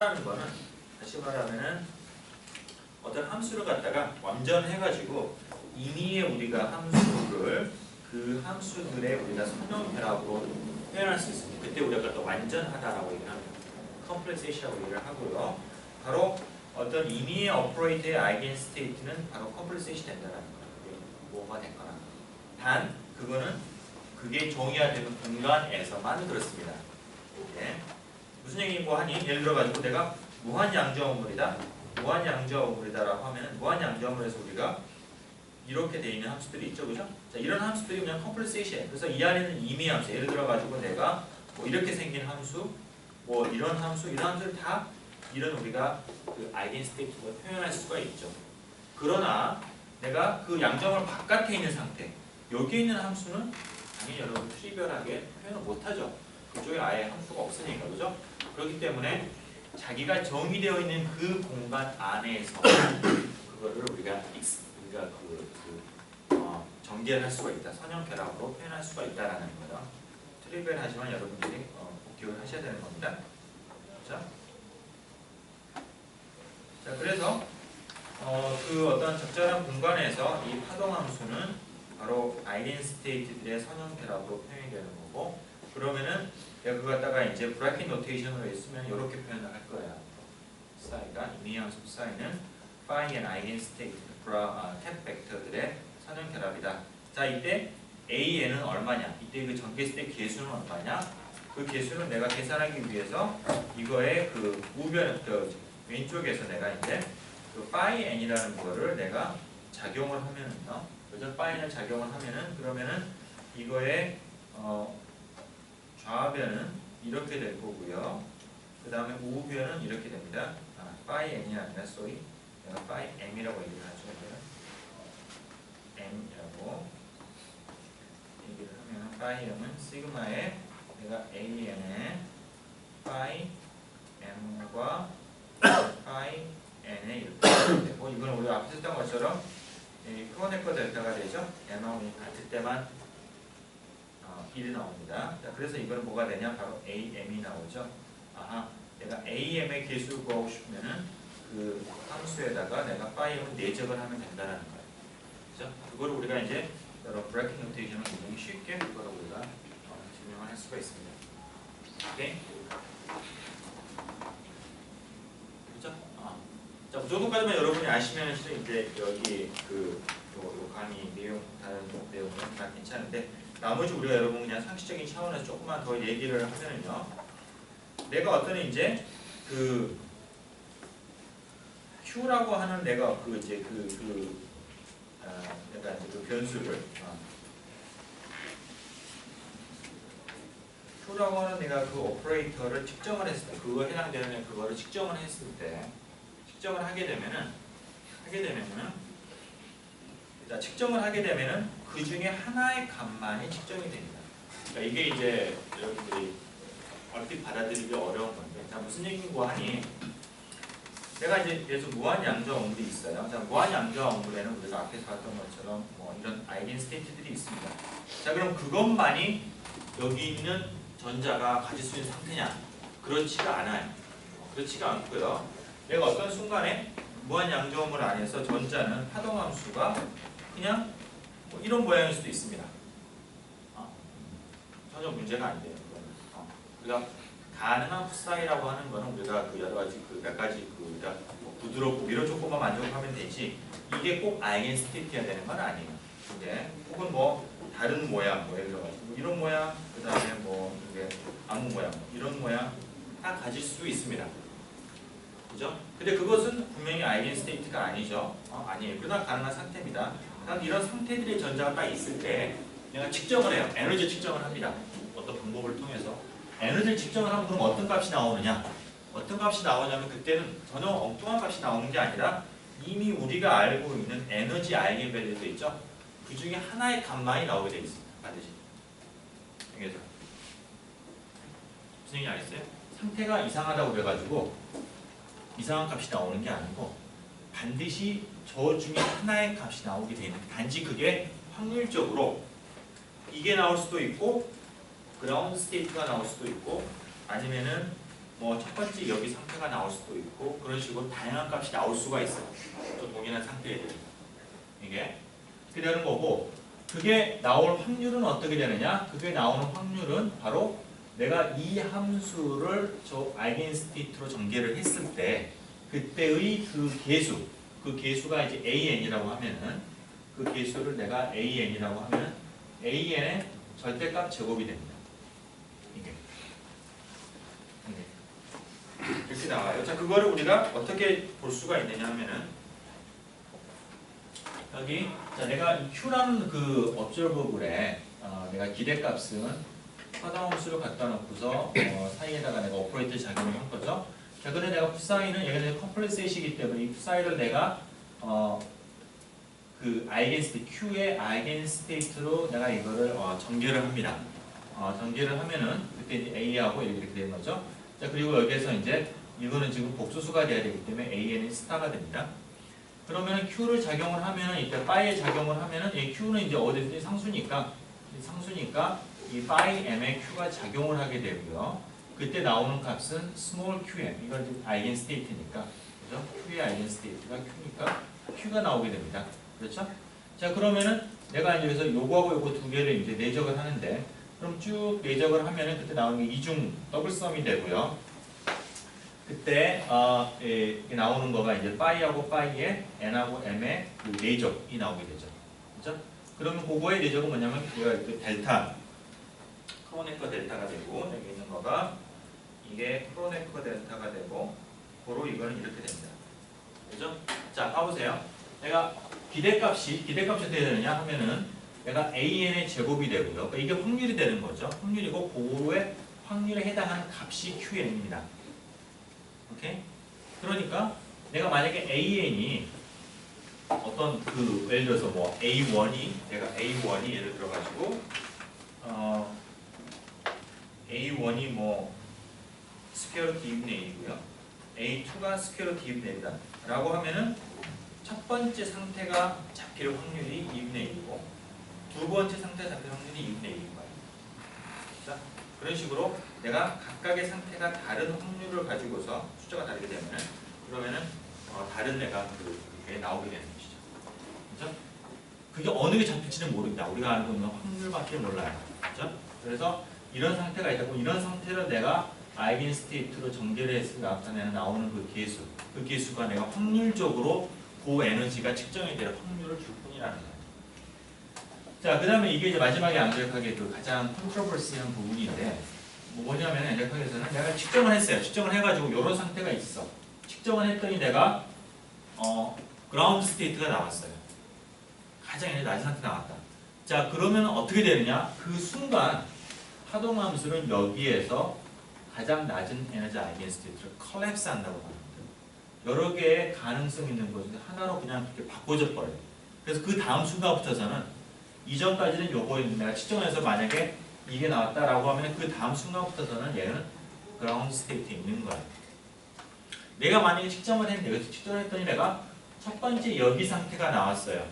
라는 거는 다시 말하면은 어떤 함수를 갖다가 완전해가지고 임의의 우리가 함수를 그 함수들의 우리가 선형배라고 표현할 수 있습니다. 그때 우리가 또 완전하다라고 얘기를 합니다. 컴플렉세이션이라고 얘기를 하고요. 바로 어떤 임의의 오퍼레이터의 아이겐 스테이트는 바로 컴플렉세이션 된다는 거예요. 뭐가 됐거나. 단 그게 정의화되는 공간에서만 그렇습니다. 예. 무슨 얘기고 하니? 예를 들어가지고 내가 무한양자어물이다. 무한양자어물이다라고 하면은 무한양자어물에서 우리가 이렇게 돼 있는 함수들이 있죠, 그죠? 자, 이런 함수들이 그냥 컴플렉세이션. 그래서 이 안에는 임의 함수. 예를 들어가지고 내가 뭐 이렇게 생긴 함수, 뭐 이런 함수, 이런 함수를 다 이런 우리가 그 아이겐 스테이트로 표현할 수가 있죠. 그러나 내가 그 양자어물 바깥에 있는 상태, 여기에 있는 함수는 당연히 여러분 트리비얼하게 표현을 못하죠. 그쪽에 아예 함수가 없으니까, 그죠? 그렇기 때문에 자기가 정의되어 있는 그 공간 안에서 그거를 우리가 정제할 수가 있다. 선형결합으로 표현할 수가 있다라는 거예요. 트리비얼하지만 여러분들이 꼭 기억을 하셔야 되는 겁니다. 자, 그래서 그 어떤 적절한 공간에서 이 파동함수는 바로 아이겐 스테이트들의 선형결합으로 표현이 되는 거고, 그러면은 내가 그거 갖다가 이제 브래킷 노테이션으로 했으면 이렇게 표현을 할 거야. 사이가 임의함수 사이는 phi and 아이겐스테이트 탭 벡터들의 선형결합이다. 자, 이때 AN은 얼마냐? 이때 그 전개했을 때 계수는 얼마냐? 그 계수는 내가 계산하기 위해서 이거의 그 우변 왼쪽에서 내가 이제 그 phi n이라는 거를 내가 작용을 하면은요. 그래서 phi n을 작용을 하면은 그러면은 이거의 좌변은 이렇게 될 거고요. 그 다음에 우변은 이렇게 됩니다. phi n이 아니라 sorry, 내가 phi m이라고 얘기를 하죠. m이라고 얘기를 하면 phi m은 시그마의 내가 an의 phi m과 phi n의 이렇게 되고, 이건 우리가 앞에서 했던 것처럼 크로네커 델타가 되죠. m하고 같을 때만 1이 나옵니다. 자, 그래서 이건 뭐가 되냐? 바로 AM이 나오죠. 아하, 내가 AM의 개수를 구하고 싶으면은 그 함수에다가 내가 파이를 내적을 하면 된다는 거예요. 그죠? 그걸 우리가 이제 여러 브래킷 노테이션을 굉장히 쉽게 그걸 우리가 증명을 할 수가 있습니다. 오케이? 그죠? 자, 그 정도까지만 여러분이 아시면 이제 여기 요 강의 내용, 다른 내용은 다 괜찮은데, 나머지 우리가 여러분 그냥 상식적인 차원에서 조금만 더 얘기를 하면은요, 내가 어떤 이제 그 Q라고 하는 내가 내가 이제 그 변수를 Q라고 하는 내가 그 오퍼레이터를 측정을 했을 때, 그거 해당되는 그거를 측정을 했을 때, 측정을 하게 되면은 측정을 하게 되면은 그 중에 하나의 값만이 측정이 됩니다. 그러니까 이게 이제 여러분들이 얼핏 받아들이기 어려운 건데, 자, 무슨 얘기고 하니, 내가 이제 그래서 무한양자어물이 있어요. 자, 무한양자어물에는 우리가 앞에서 봤던 것처럼 뭐 이런 아이겐 스테이트들이 있습니다. 자, 그럼 그것만이 여기 있는 전자가 가질 수 있는 상태냐? 그렇지가 않아요. 그렇지가 않고요. 내가 어떤 순간에 무한양자어물 안에서 전자는 파동함수가 그냥 뭐 이런 모양일 수도 있습니다. 전혀 문제가 안 돼요. 우리가 가능한 푸사이라고 하는 거는 우리가 그 여러 가지 그 몇 가지 우리가 뭐 부드럽고 이런 조건만 만족하면 되지, 이게 꼭 아이겐 스테이트가 되는 건 아니에요. 근데 혹은 뭐 다른 모양, 뭐 예를 들어가지고 이런 모양, 그 다음에 뭐 이게 아무 모양, 이런 모양 다 가질 수 있습니다. 그죠? 근데 그것은 분명히 아이겐 스테이트가 아니죠. 아니에요. 그러나 가능한 상태입니다. 이런 상태들의 전자가 딱 있을 때 내가 측정을 해요. 에너지 측정을 합니다. 어떤 방법을 통해서 에너지를 측정을 하면 그럼 어떤 값이 나오느냐? 어떤 값이 나오냐면 그때는 전혀 엉뚱한 값이 나오는 게 아니라 이미 우리가 알고 있는 에너지 아이겐 밸류도 있죠. 그 중에 하나의 값만이 나오게 되어 있습니다. 반드시. 여기서 무슨 얘기 알겠어요? 상태가 이상하다고 그래가지고 이상한 값이 나오는 게 아니고 반드시 저 중에 하나의 값이 나오게 되는, 단지 그게 확률적으로 이게 나올 수도 있고 그라운드 스테이트가 나올 수도 있고 아니면은 뭐 첫 번째 여기 상태가 나올 수도 있고 그런 식으로 다양한 값이 나올 수가 있어요. 또 동일한 상태에 이게 그렇게 되는 거고 그게 나올 확률은 어떻게 되느냐? 그게 나오는 확률은 바로 내가 이 함수를 저 아이겐스테이트로 전개를 했을 때 그때의 그 개수가 이제 AN이라고 하면은 그 개수를 내가 AN이라고 하면 AN의 절대값 제곱이 됩니다. 이게 이렇게 나와요. 자, 그거를 우리가 어떻게 볼 수가 있느냐 하면은 여기 자 내가 이 Q라는 그 observable에 내가 기대값은 하다함수를 갖다 놓고서 사이에다가 내가 오퍼레이터 작용을 한 거죠. 자, 근데 내가 p사이는 얘가 컴플렉스이기 때문에 이 p사이를 내가 그 아이겐스테이트 Q의 아이겐스테이트로 내가 이거를 전개를 합니다. 전개를 하면은 그때 이제 A하고 이렇게 되는 거죠. 자, 그리고 여기에서 이제 이거는 지금 복수수가 돼야 되기 때문에 AN이 스타가 됩니다. 그러면 Q를 작용을 하면은 이때 파이에 작용을 하면은 이 Q는 이제 어디든지 상수니까 이 파이 M에 Q가 작용을 하게 되고요. 그때 나오는 값은 스몰 qm 이건 이제 아이겐스테이트니까 그죠? Q의 아이겐스테이트가 Q니까 Q가 나오게 됩니다. 그렇죠? 자, 그러면은 내가 이제 여기서 요거하고 요거 두 개를 이제 내적을 하는데 그럼 쭉 내적을 하면은 그때 나오는 게 이중 더블썸이 되고요. 그때 나오는 거가 이제 파이하고 파이의 n하고 m의 그 내적이 나오게 되죠. 그렇죠? 그러면 그거의 내적은 뭐냐면 얘가 그 델타 크로네커 델타가 되고 여기 있는 거가 이게 크로네커 델타가 되고 고로 이거는 이렇게 됩니다. 그죠? 자, 봐보세요. 내가 기대값이 어떻게 되느냐 하면은 내가 AN의 제곱이 되고요. 그러니까 이게 확률이 되는 거죠. 확률이고 고로의 확률에 해당하는 값이 QN입니다. 오케이? 그러니까 내가 만약에 AN이 어떤 그 예를 들어서 뭐 A1이 예를 들어 가지고 A1이 뭐 스퀘어 루트 2분의 1이고요. A2가 스퀘어 루트 2분의 1이다 라고 하면은 첫 번째 상태가 잡힐 확률이 2분의 1이고 두 번째 상태가 잡힐 확률이 2분의 1인 거예요. 자, 그런 식으로 내가 각각의 상태가 다른 확률을 가지고서 숫자가 다르게 되면은 그러면은 다른 내가 그게 나오게 되는 것이죠. 그죠? 그게 어느 게 잡힐지는 모릅니다. 우리가 알고 있는 확률밖에 몰라요. 그죠? 그래서 이런 상태가 있다고 이런 상태를 내가 아이겐스테이트로 전개를 해서 나타내는 나오는 그 개수가 내가 확률적으로 그 에너지가 측정이 될 확률을 줄 뿐이라는 거예요. 자, 그 다음에 이게 이제 마지막에 암벽하게 그 가장 컨트로버시한 부분인데 뭐냐면 암벽하게서는 내가 측정을 했어요. 측정을 해가지고 이런 상태가 있어. 측정을 했더니 내가 그라운드 스테이트가 나왔어요. 가장 낮은 상태 나왔다. 자, 그러면 어떻게 되느냐? 그 순간 파동함수는 여기에서 가장 낮은 에너지 아이겐스테이트를 컬랩스 한다고 합니다. 여러 개의 가능성 있는 것 중에 하나로 그냥 그렇게 바꿔져 버려요. 그래서 그 다음 순간부터서는 이전까지는 요거였는데 내가 측정해서 만약에 이게 나왔다라고 하면 그 다음 순간부터서는 얘는 그라운드 스테이트에 있는 거예요. 내가 만약에 측정을 했는데 여기서 측정을 했더니 내가 첫 번째 여기 상태가 나왔어요.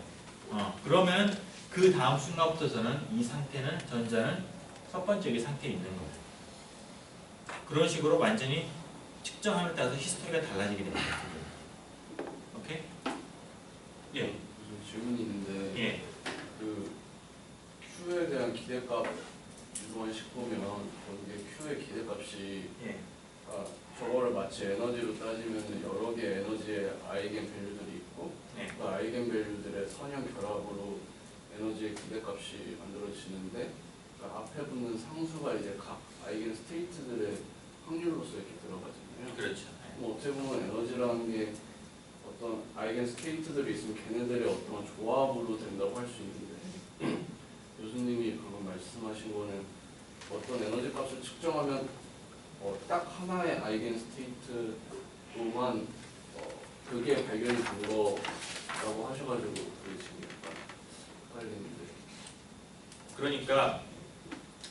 그러면 그 다음 순간부터서는 이 상태는 전자는 첫 번째 여기 상태에 있는 거예요. 그런 식으로 완전히 측정함에 따라서 히스토리가 달라지게 됩니다. 오케이? 예. 무슨 질문이 있는데 예. 그 Q에 대한 기대값 이번식 보면 거기에 Q의 기대값이 예. 저거를 마치 에너지로 따지면 여러 개의 에너지의 아이겐 밸류들이 있고 예. 그 아이겐 밸류들의 선형 결합으로 에너지의 기대값이 만들어지는데 그 앞에 붙는 상수가 이제 각 아이겐 스테이트들의 확률로서 이렇게 들어가잖아요. 그렇죠. 뭐 어떻게 보면 에너지라는 게 어떤 아이겐 스테이트들이 있으면 걔네들의 어떤 조합으로 된다고 할 수 있는데 교수님이 방금 말씀하신 거는 어떤 에너지 값을 측정하면 딱 하나의 아이겐 스테이트로만 그게 발견이 된 거라고 하셔가지고 그게 지금 약간 헷갈리는데. 그러니까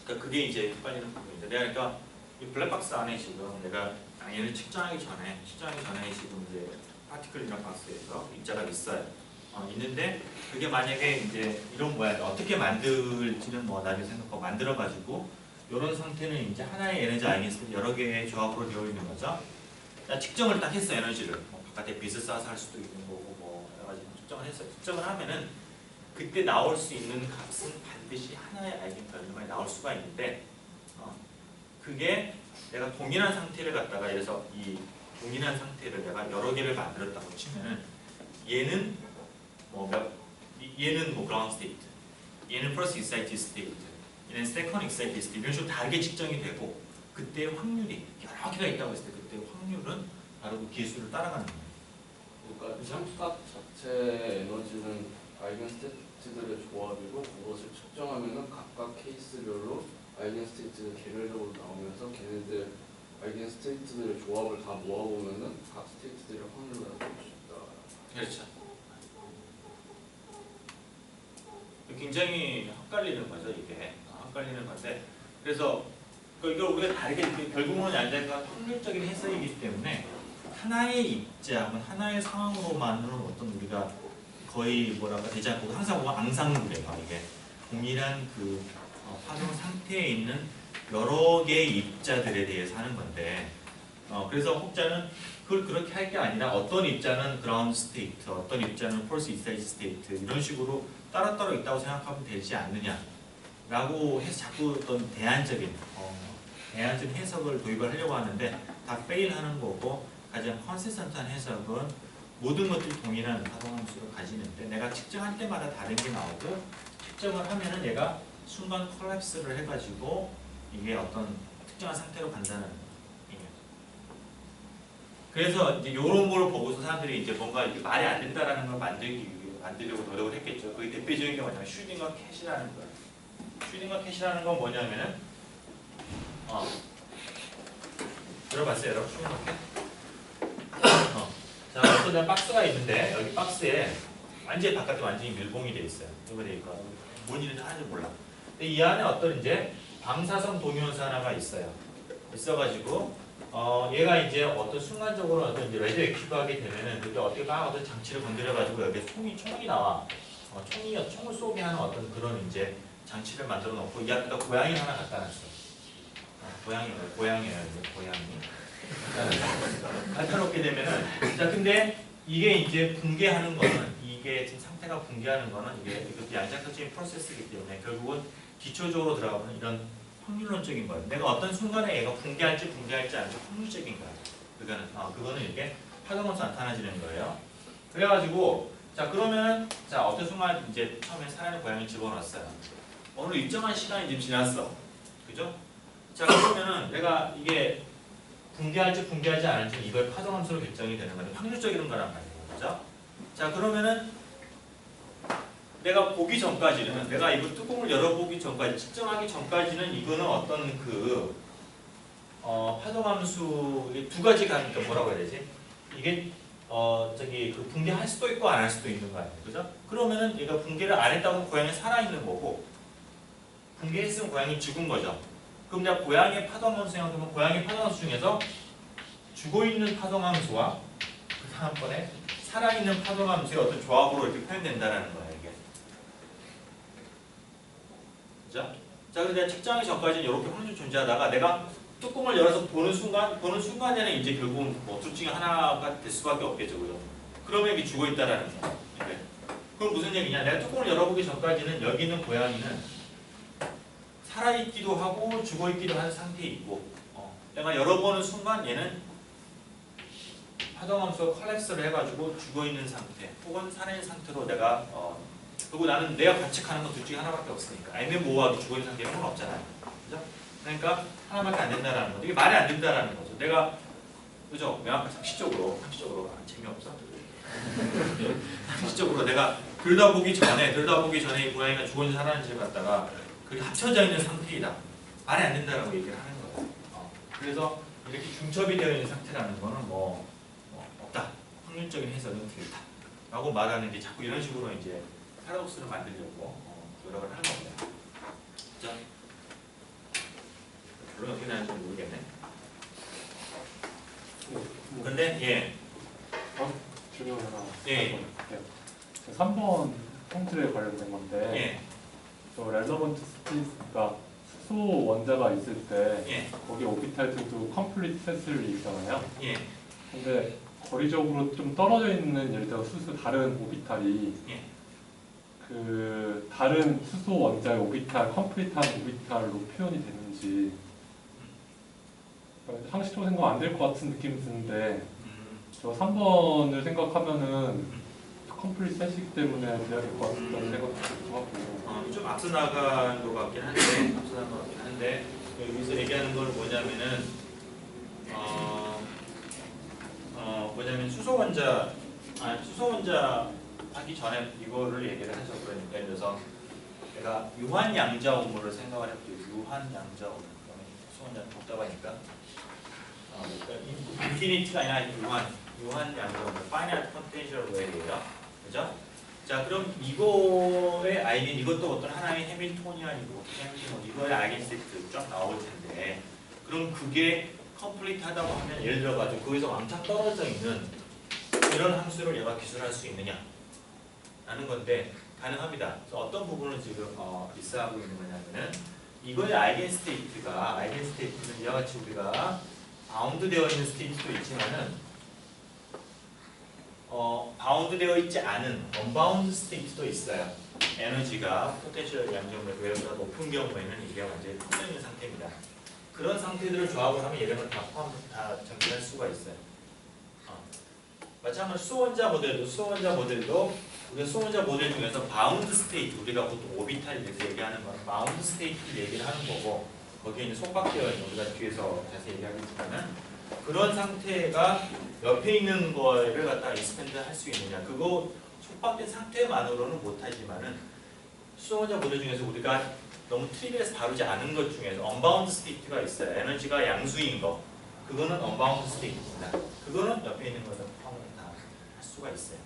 그게 이제 헷갈리는 부분입니다. 내가 그러니까 이 블랙박스 안에 지금 내가 얘를 측정하기 전에 지금 이제 파티클이나 박스에서 입자가 있어요. 있는데 그게 만약에 이제 이런 모양 어떻게 만들지는 뭐 나중에 생각하고 만들어가지고 이런 상태는 이제 하나의 에너지 아이언이 여러 개의 조합으로 되어 있는 거죠. 자, 측정을 딱 했어 에너지를. 뭐 바깥에 빛을 쏴서 할 수도 있는 거고 뭐 여러 가지 측정을 했어요. 측정을 하면은 그때 나올 수 있는 값은 반드시 하나의 아이언 결과에 나올 수가 있는데 그게 내가 동일한 상태를 갖다가 그래서 이 동일한 상태를 내가 여러 개를 만들었다고 치면은 얘는 얘는 그라운드 스테이트, 얘는 퍼스트 익사이티드 스테이트, 얘는 세컨드 익사이티드 스테이트 이런 식으로 다르게 측정이 되고 그때의 확률이 여러 개가 있다고 했을 때 그때의 확률은 바로 그 기술을 따라가는 거예요. 그러니까 삼각 자체의 에너지는 아이겐 스테이트들의 조합이고 그것을 측정하면은 각각 케이스별로 아이겐 스테이트가 개별적으로 나오면서 걔네들 아이겐 스테이트들의 조합을 다 모아보면은 각 스테이트들의 확률을 알수 있다. 그렇죠. 굉장히 헷갈리는 거죠 이게. 헷갈리는 건데 그래서 이걸 우리가 다르게 결국은 양자가 확률적인 해석이기 때문에 하나의 입자, 하나의 상황으로만으로는 어떤 우리가 거의 뭐랄까 되지 않고 항상 보면 앙상블이에요. 이게 동일한 그 파동 상태에 있는 여러 개의 입자들에 대해서 하는 건데 그래서 혹자는 그걸 그렇게 할 게 아니라 어떤 입자는 그라운드 스테이트, 어떤 입자는 폴스 익사이드 스테이트 이런 식으로 따로따로 있다고 생각하면 되지 않느냐라고 해서 자꾸 어떤 대안적인 해석을 도입을 하려고 하는데 다 페일하는 거고 가장 컨시스턴트한 해석은 모든 것들이 동일한 파동함수를 가지는데 내가 측정할 때마다 다른 게 나오고 측정을 하면은 얘가 순간 콜랩스를 해가지고 이게 어떤 특정한 상태로 간다는 의미예요. 그래서 이제 이런 걸 보고서 사람들이 이제 뭔가 이렇게 말이 안 된다라는 걸 만들려고 노력을 했겠죠. 그 대표적인 게 뭐냐면 슈딩과 캣이라는 거예요. 슈딩과 캣이라는 건 뭐냐면은 들어봤어요, 여러분? 슈딩과 캣? 자, 어떤 박스가 있는데 여기 박스에 완전히 바깥에 완전히 밀봉이 돼 있어요. 이거 돼 있고 뭔 일인지 하나도 몰라. 근데 이 안에 어떤 이제 방사성 동위원소 하나가 있어요. 있어가지고 얘가 이제 어떤 순간적으로 어떤 이제 레디오 액티브하게 되면은 그때 어떻게 막 어떤 장치를 건드려가지고 여기에 총이 나와. 총을 쏘게 하는 어떤 그런 이제 장치를 만들어 놓고 이 앞에다 고양이 하나 갖다 놨어. 고양이에요, 갖다 놓게 되면은 자 근데 이게 이제 붕괴하는 거는 이게 지금 상태가 붕괴하는 거는 이것도 양자격적인 프로세스이기 때문에 결국은 기초적으로 들어가면 이런 확률론적인 거예요. 내가 어떤 순간에 얘가 붕괴할지 않을지 확률적인 거예요. 그거는 이렇게 파동원수 나타나지는 거예요. 그래가지고 자 그러면 자 어떤 순간 이제 처음에 살아있는 고양이 집어넣었어요. 어느 일정한 시간이 지금 지났어. 그죠? 자 그러면은 내가 이게 붕괴하지 않을지 이걸 파동함수로 결정이 되는 건데 확률적인 거란 말이에요. 그죠? 자 그러면은 내가 보기 전까지는 내가 이거 뚜껑을 열어보기 전까지 측정하기 전까지는 이거는 어떤 그 파동함수 두 가지가 그러니까 뭐라고 해야 되지? 이게 그 붕괴할 수도 있고 안 할 수도 있는 거 아니에요. 그죠? 그러면은 얘가 붕괴를 안 했다고 고양이 살아있는 거고 붕괴했으면 고양이 죽은 거죠. 그럼 내가 고양이의 파동함수 생각하면 고양이 파동함수 중에서 죽어있는 파동함수와 그 다음번에 살아있는 파동함수의 어떤 조합으로 이렇게 표현된다는 거예요. 이게. 그죠? 자, 근데 측정하기 전까지는 이렇게 확률이 존재하다가 내가 뚜껑을 열어서 보는 순간에는 이제 결국은 둘 중에 하나가 될 수밖에 없겠죠. 그죠? 그러면 이게 죽어있다라는 거예요. 이게. 그럼 무슨 얘기냐? 내가 뚜껑을 열어보기 전까지는 여기 있는 고양이는 살아있기도 하고 죽어있기도 한 상태에 있고 내가 열어보는 순간 얘는 파동함수가 콜랩스를 해가지고 죽어있는 상태 혹은 살아있는 상태로 내가 그리고 나는 내가 관측하는 건 둘 중에 하나밖에 없으니까 애매모호하게 죽어있는 상태는 건 없잖아요. 그죠? 그러니까 하나밖에 안 된다는 거죠. 이게 말이 안 된다는 거죠. 내가 그죠? 명확하게 상식적으로 재미없어? 상식적으로 내가 들여다보기 전에 이 고양이가 죽었는지 살았는지를 갖다가 그게 합쳐져 있는 상태이다. 말이 안 된다라고 얘기를 하는 거예요. 그래서 이렇게 중첩이 되어 있는 상태라는 거는 없다. 확률적인 해석은 틀리다. 라고 말하는 게 자꾸 이런 식으로 이제 파라독스를 만들려고 노력을 하는 겁니다. 자, 물론 어떻게 나는지 모르겠네. 근데 예. 질문 하나. 예. 3번 포인트에 관련된 건데 예. 저 렐러번트 스피스가 수소 원자가 있을 때 예, 거기 오비탈들도 컴플리트 세트를 있잖아요. 예, 근데 거리적으로 좀 떨어져 있는 예를 들어 다른 오비탈이 예. 그 다른 수소 원자의 오비탈, 컴플리트한 오비탈로 표현이 되는지 상식적으로 생각 안 될 것 같은 느낌이 드는데 저 3번을 생각하면은 컴플리트 셋이기 때문에 돼야 될 것 같다는 생각도 하고 좀 앞서 나간 것 같긴 한데 여기서 얘기하는 건 뭐냐면은 뭐냐면 수소 원자 하기 전에 이거를 얘기를 하죠. 그러니까 예를 들어서 내가 유한 양자 오물을 생각을 해볼게요. 유한 양자 오물. 수소 원자는 복잡하니까 그러니까 인피니티가 아니라 유한 양자 오물, 파이나이트 포텐셜 웨이예요. 그죠? 자, 그럼 이거의 아이겐, 이것도 어떤 하나의 해밀토니안이고, 이거의 아이겐스틱도 쫙 나올 텐데, 그럼 그게 컴플리트하다고 하면 예를 들어가지고 거기서 왕창 떨어져 있는 이런 함수를 얘가 기술할 수 있느냐? 라는 건데 가능합니다. 그래서 어떤 부분을 지금 리스하고 있는 거냐면은 이거의 아이겐스테이트는 이와 같이 우리가 바운드 되어 있는 스테이트도 있지만은 바운드 되어 있지 않은 언바운드 스테이트도 있어요. 에너지가 포텐셜 양적의 외보다 높은 경우에는 이게 완전히 터져 있는 상태입니다. 그런 상태들을 조합을 하면 얘네는 다 정리할 수가 있어요. 마찬가지로 수소원자 모델도 우리가 수소원자 모델 중에서 바운드 스테이트, 우리가 보통 오비탈에서 얘기하는 건 바운드 스테이트를 얘기를 하는 거고 거기에 이제 속박되어 있는 우리가 뒤에서 자세히 얘기하겠지만은 그런 상태가 옆에 있는 거를 갖다가 익스펜드 할 수 있느냐, 그거 속박된 상태만으로는 못하지만은 수소원자 모델 중에서 우리가 너무 트리비에서 다루지 않은 것 중에서 언바운드 스테이트가 있어요. 에너지가 양수인 거, 그거는 언바운드 스테이트입니다. 그거는 옆에 있는 거를 포함을 다 할 수가 있어요.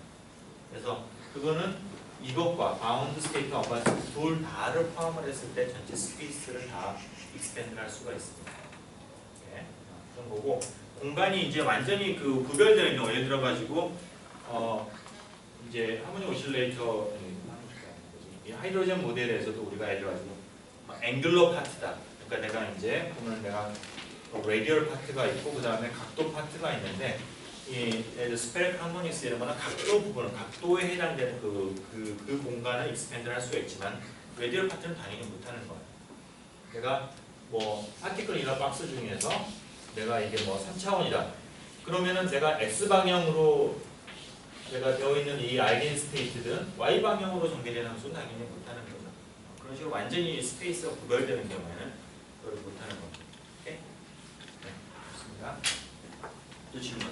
그래서 그거는 이것과 바운드 스테이트, 언바운드 스테이트 둘 다를 포함을 했을 때 전체 스페이스를 다 익스펜드를 할 수가 있습니다. 네, 그런 거고, 공간이 이제 완전히 그 구별되어 있는, 예를 들어 가지고 이제 하모닉 오실레이터 이 하이드로젠 모델에서도 우리가 예를 들어 가지고 앵글러 파트다. 그러니까 내가 이제 보면 내가 레디얼 파트가 있고 그 다음에 각도 파트가 있는데 이 스페릭 하모닉스 이런 거는 각도 부분은 각도에 해당되는 그 공간을 익스펜드를 할 수가 있지만 레디얼 파트는 당연히 못하는 거예요. 내가 뭐 파티클 이너 박스 중에서 내가 이게 뭐 3차원이다. 그러면은 내가 X 방향으로 내가 되어 있는 이 아이겐 스테이트든 Y 방향으로 전개되는 함수는 당연히 못하는 거죠. 그런 식으로 완전히 스페이스가 구별되는 경우에는 그걸 못하는 겁니다. 오케이? 네, 좋습니다. 또 질문.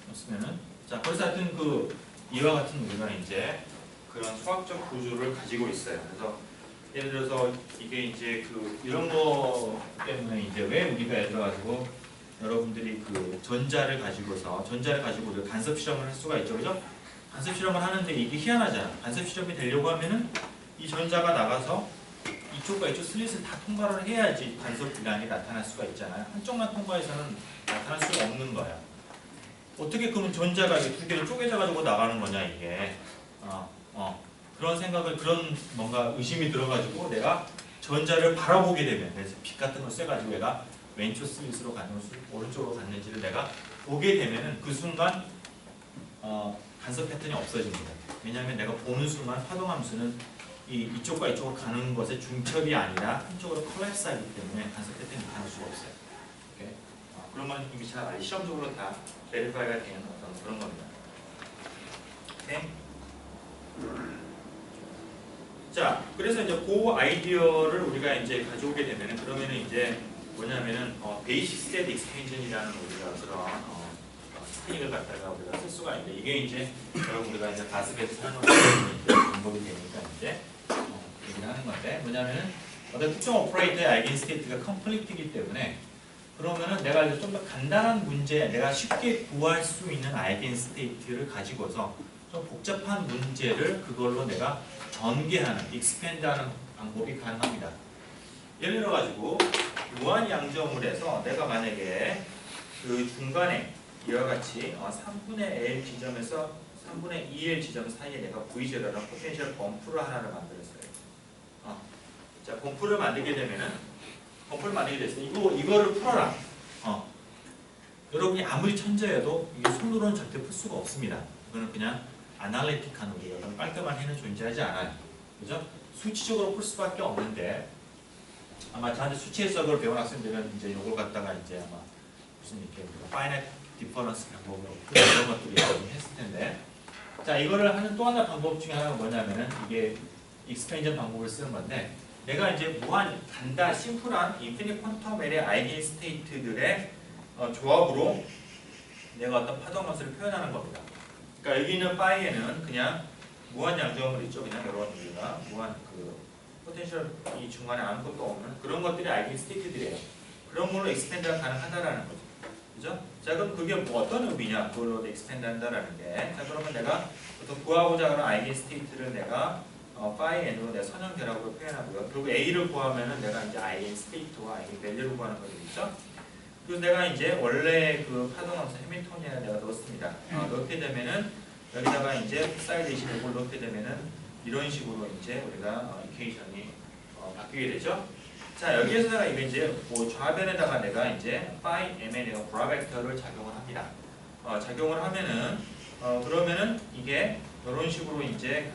없으면은 자, 그래서 하여튼 이와 같은 우리가 이제 그런 수학적 구조를 가지고 있어요. 그래서 예를 들어서 이게 이제 이런 거 때문에 이제 왜 우리가 예를 들어가지고 여러분들이 전자를 가지고 우리가 간섭 실험을 할 수가 있죠, 그죠? 간섭 실험을 하는데 이게 희한하잖아. 간섭 실험이 되려고 하면은 이 전자가 나가서 이쪽과 이쪽 슬릿을 다 통과를 해야지 간섭 분량이 나타날 수가 있잖아요. 한쪽만 통과해서는 나타날 수가 없는 거야. 어떻게 그러면 전자가 이 두 개를 쪼개져 가지고 나가는 거냐 이게. 그런 생각을, 그런 뭔가 의심이 들어가지고 내가 전자를 바라보게 되면, 그래서 빛 같은 걸 쐬가지고 내가 왼쪽 슬릿으로 갔는지 오른쪽으로 갔는지를 내가 보게 되면은 그 순간 간섭 패턴이 없어집니다. 왜냐하면 내가 보는 순간 파동함수는 이쪽과 이쪽으로 가는 것의 중첩이 아니라 한쪽으로 컬랩스하기 때문에 간섭 패턴이 나타날 수가 없어요. 오케이? 그러면 이게 잘 알지, 실험적으로 다 베리파이가 되는 어떤 그런 겁니다. 오케이? 자, 그래서 이제 그 아이디어를 우리가 이제 가져오게 되면은, 그러면은 이제 뭐냐면은 베이식 스테이트 익스텐션이라는 우리가 그런 테크닉을 갖다가 우리가 쓸 수가 있는데, 이게 이제 여러분 우리가 이제 가스베트 하는 방법이 되니까 이제 얘기를 하는 건데, 뭐냐면은 어떤 특정 오퍼레이터의 아이겐 스테이트가 컴플리트이기 때문에, 그러면은 내가 이제 좀 더 간단한 문제, 내가 쉽게 구할 수 있는 아이겐 스테이트를 가지고서 좀 복잡한 문제를 그걸로 내가 전개하는, 익스펜드하는 방법이 가능합니다. 예를 들어 가지고 무한 양정물에서 내가 만약에 그 중간에 이와 같이 3분의 L 지점에서 3분의 2L 지점 사이에 내가 V제로라는 포텐셜 범프를 하나를 만들었어요. 자, 공풀을 만들게 됐어요. 이거를 풀어라. 여러분이 아무리 천재여도 이게 손으로는 절대 풀 수가 없습니다. 이거는 그냥 아날리틱한 우리가 깔끔한 해는 존재하지 않아요. 그죠? 수치적으로 풀 수밖에 없는데 아마 저한테 수치 해석을 배운 학생들은 이제 이걸 갖다가 이제 아마 무슨 이렇게 파이나이트 디퍼런스 방법으로 이런 것들이 했을 텐데, 자, 이거를 하는 또 하나 방법 중에 하나가 뭐냐면은 이게 익스펜전 방법을 쓰는 건데, 내가 이제 무한 심플한 인피니트 퀀텀 L의 아이겐 스테이트들의 조합으로 내가 어떤 파동 함수를 표현하는 겁니다. 그러니까 여기 있는 파이에는 그냥 무한 양조함을 있죠. 그냥 여러 우리가 무한 포텐셜 이 중간에 아무것도 없는 그런 것들이 아이겐 스테이트들이에요. 그런 걸로 익스펜드가 가능하다라는 거죠. 그죠? 자, 그럼 그게 뭐 어떤 의미냐? 그걸로 익스펜드 한다라는 게. 자, 그러면 내가 어떤 구하고자 하는 아이겐 스테이트를 내가 파이 n으로 내가 선형 결합으로 표현하고요. 그리고 a를 구하면은 내가 이제 아이겐 스테이트와 아이겐 밸류를 구하는 거겠죠. 그래서 내가 이제 원래 그 파동함수 해밀토니안을 내가 넣었습니다. 넣게 되면은 여기다가 이제 사이드 이걸 넣게 되면은 이런 식으로 이제 우리가 이퀘이션이 바뀌게 되죠. 자, 여기에서다가 이제 뭐 좌변에다가 내가 이제 phi m에 내가 브라벡터를 작용을 합니다. 작용을 하면은 그러면은 이게 이런 식으로 이제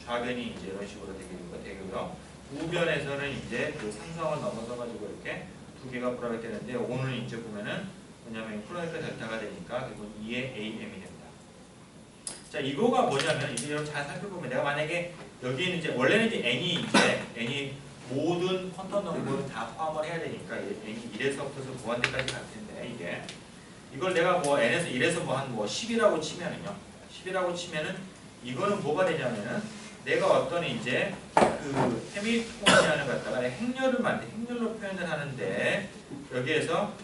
좌변이 이제 이런 식으로 되고요. 우변에서는 이제 그 상성을 넘어서 가지고 이렇게 두 개가 브라벡 되는데, 오늘 이제 보면은 뭐냐면 플러니까 델타가 되니까 결국 2의 AM이 됩니다. 자, 이거가 뭐냐면 이제 여러분 잘 살펴보면 내가 만약에 여기는 이제 원래는 이제 n이 모든 퀀텀 넘버를 다 포함을 해야 되니까 n이 1에서부터 무한대까지 갈 텐데, 이걸 내가 뭐 n에서 1에서 뭐 한 10이라고 치면은요. 10이라고 치면은 이거는 뭐가 되냐면은 내가 어떤 이제 그 해밀토니안을 갖다가 행렬로 표현을 하는데, 여기에서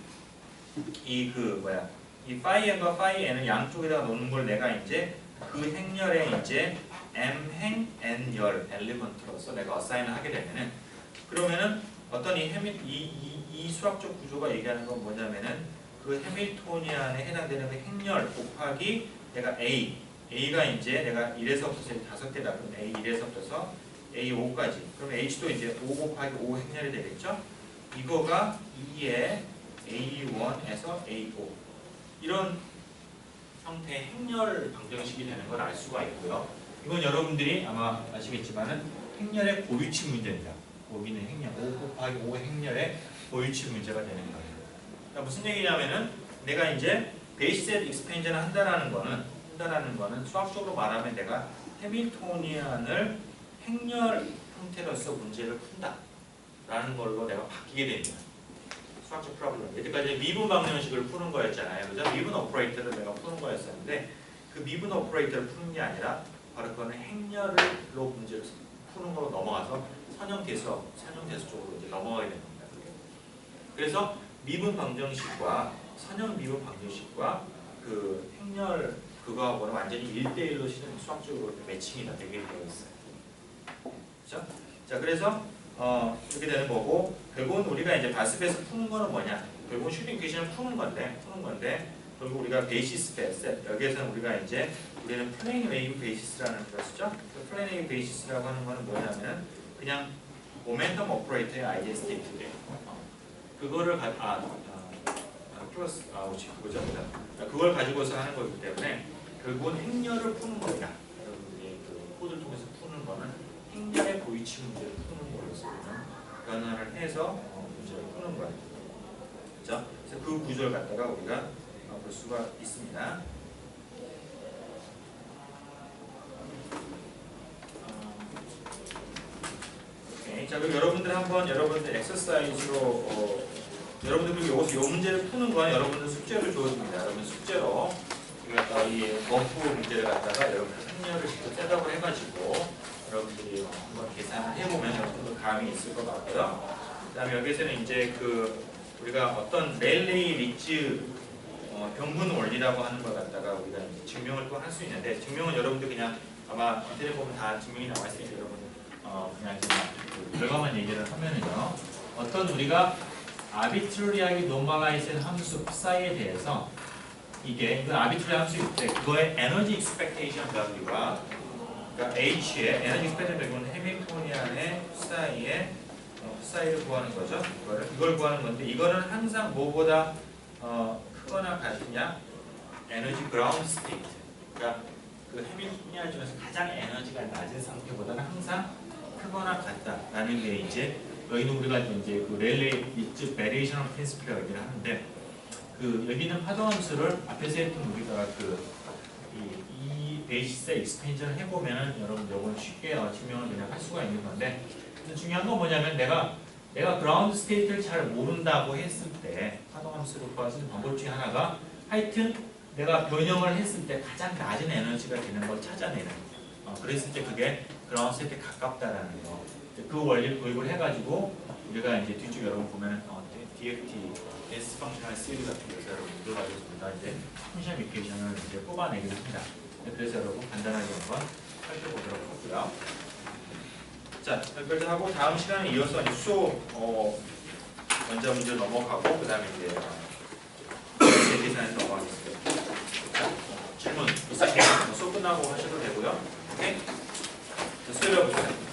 이 phi n과 phi n을 양쪽에다가 놓는 걸 내가 이제 그 행렬에 이제 m행 n열 엘리먼트로서 내가 어사인을 하게 되면은, 그러면은 어떤 이 수학적 구조가 얘기하는 건 뭐냐면은 그 해밀토니안에 해당되는 그 행렬 곱하기 내가 A가 이제 내가 1에서부터 5개다. 그럼 A1에서부터 A5까지. 그럼 H도 이제 5 곱하기 5 행렬이 되겠죠? 이거가 2의 A1에서 A5. 이런 형태의 행렬 방정식이 되는 걸 알 수가 있고요. 이건 여러분들이 아마 아시겠지만은 행렬의 고유치 문제입니다. 여기는 행렬, 5 곱하기 5 행렬의 고유치 문제가 되는 거예요. 그러니까 무슨 얘기냐면은 내가 이제 베이스셋 익스펜션을 한다라는 거는 수학적으로 말하면 내가 해밀토니안을 행렬 형태로서 문제를 푼다라는 걸로 내가 바뀌게 됩니다. 수학적 프로블럼. 여기까지 미분 방정식을 푸는 거였잖아요. 그죠? 미분 오퍼레이터를 내가 푸는 거였었는데, 그 미분 오퍼레이터를 푸는 게 아니라 바로 그거는 행렬로 문제를 푸는 걸로 넘어가서 선형대수 쪽으로 이제 넘어가게 됩니다. 그래서 미분 방정식과 선형 미분 방정식과 그 행렬 그거하고는 완전히 1대1로 수학적으로 매칭이 다 되게 되어 있어요. 그렇죠? 자, 그래서 이렇게 되는 거고, 결국은 우리가 이제 바스페에서 푸는 거는 뭐냐? 결국은 슈링 이퀘이션을 푸는 건데, 결국 우리가 베이시스 베셋, 여기에서는 우리는 플레인 웨이브 베이시스라는 걸 쓰죠. 그 플레인 웨이브 베이시스라고 하는 거는 뭐냐면은 그냥 모멘텀 오퍼레이터의 아이디어 스테이트예요. 그거를 그걸 가지고서 하는 거기 때문에 결국은 행렬을 푸는 겁니다. 여러분들이 그 코드를 통해서 푸는 거는 행렬의 고위치 문제를 푸는 거로서 변화를 해서 문제를 푸는 거예요. 그렇죠? 그래서 그 구조를 갖다가 우리가 볼 수가 있습니다. 오케이. 자, 그럼 여러분들 엑서사이즈로 여러분들 여기서 이 문제를 푸는 건 여러분들 숙제로 주어집니다. 여러분 숙제로 이 범프 문제를 갖다가 여러분들 행렬을 직접 셋업을 해가지고 여러분들이 한번 계산을 해보면 여러분들 감이 있을 것 같고요. 그다음에 여기서는 이제 우리가 어떤 렐레이 리츠 병분 원리라고 하는 걸 갖다가 우리가 이제 증명을 또 할 수 있는데, 증명은 여러분들 그냥 아마 인터넷 보면 다 증명이 나와 있으니까 여러분 그냥 결과만 얘기를 하면은요, 어떤 우리가 아비트리하게 노멀라이즈된 함수 psi에 대해서 이건 아비트리 함수일 때 그거의 에너지 익스펙테이션 밸류가 그러니까 H의 에너지 스페셜 배분은 해밀토니안의 사이를 구하는 거죠. 이걸 구하는 건데 이거는 항상 뭐보다 크거나 같으냐? 에너지 그라운드 스테이트. 그러니까 그 해밀토니안 중에서 가장 에너지가 낮은 상태보다는 항상 크거나 같다라는 게 이제 여기는 우리가 이제 그 렐레이즈 베리에이션 프린시플이라고 얘기를 하는데 그 여기 있는 파동 함수를 앞에서 했던 우리가 이 베이시스 익스펜션을 해보면은 여러분 요건 쉽게 증명을 그냥 할 수가 있는 건데 중요한 건 뭐냐면 내가 그라운드 스테이트를 잘 모른다고 했을 때 파동 함수를 구하는 방법 중에 하나가 하여튼 내가 변형을 했을 때 가장 낮은 에너지가 되는 걸 찾아내는 그랬을 때 그게 그라운드 스테이트에 가깝다라는 거. 그 원리를 도입을 해가지고 우리가 이제 뒤쪽 여러분 보면은 DFT S 펑셔널 시리즈 같은 데서 여러분 들어가겠습니다. 이제 펑션 이퀘이션을 이제 뽑아내기도 합니다. 그래서 여러분 간단하게 한번 살펴보도록 하고요. 자, 여기까지 하고 다음 시간에 이어서 이제 수업 원자 문제 넘어가고 그 다음에 이제 계산에서 넘어가겠습니다. 질문 있으시면 수업 끝나고 하셔도 되고요. 오케이? 수요일에 보세요.